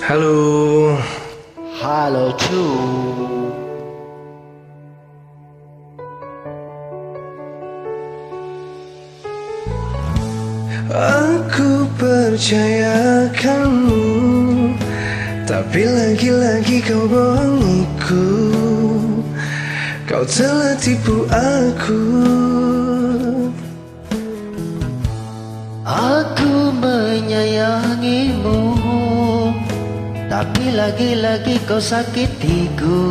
Halo. Halo cu. Aku percaya kamu, tapi lagi-lagi kau bohongiku. Kau telah tipu aku. Aku menyayangimu, tapi lagi-lagi kau sakitiku.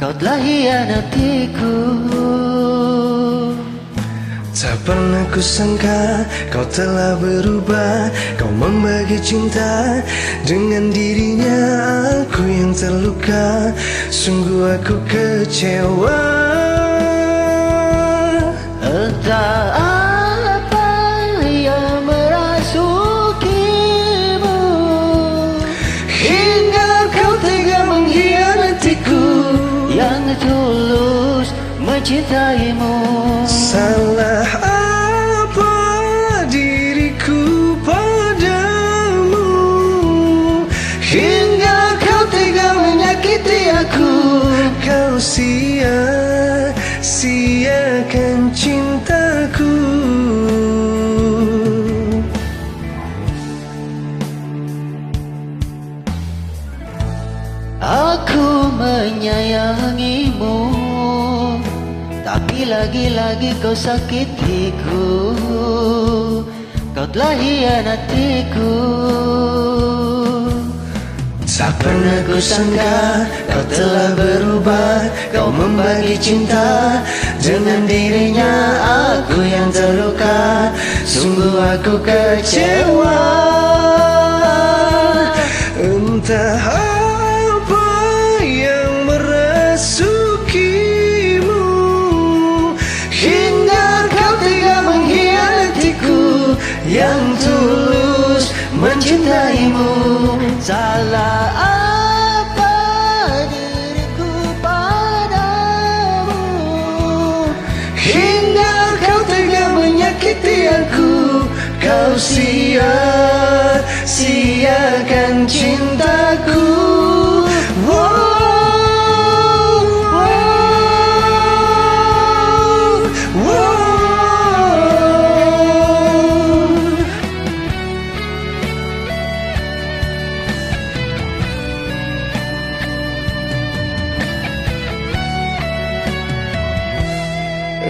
Kau telah hianatiku. Tak pernah kusangka kau telah berubah. Kau membagi cinta dengan dirinya. Aku yang terluka, sungguh aku kecewa. Entah apa yang merasukimu, hingga kau tega mengkhianatiku, yang tulus mencintaimu. Salah apa diriku padamu, hingga kau tega menyakiti aku. Kau sia-siakan cintaku. Aku menyayangimu, tapi lagi-lagi kau sakitiku. Kau telah hianatiku. Tak pernah kusangka kau telah berubah. Kau membagi cinta dengan dirinya. Aku yang terluka, sungguh aku kecewa. Entah apa yang merasukimu, hingga kau tega mengkhianatiku, yang tulus mencintaimu. Salah apa diriku padamu, hingga kau tega menyakiti aku. Kau sia-siakan cintaku.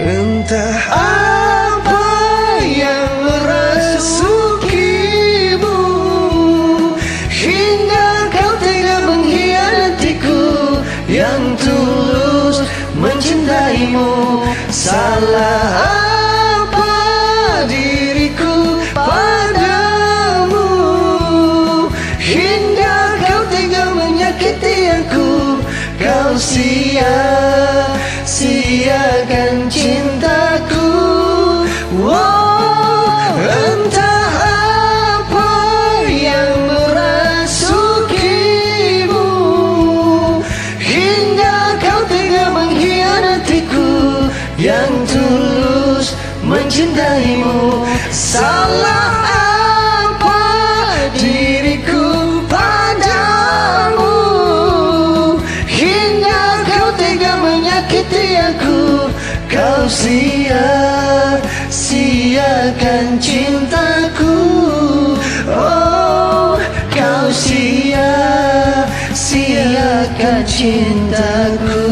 Entah apa yang merasukimu, hingga kau tega mengkhianatiku, yang tulus mencintaimu. Salah apa diriku padamu, hingga kau tega menyakiti aku. Kau sia-siakan cintaku. Entah apa yang merasukimu, hingga kau tega mengkhianatiku, yang tulus mencintaimu. Salah apa diriku padamu, hingga kau tega menyakiti aku. Kau sia-siakan cintaku. Oh, kau sia-siakan cintaku.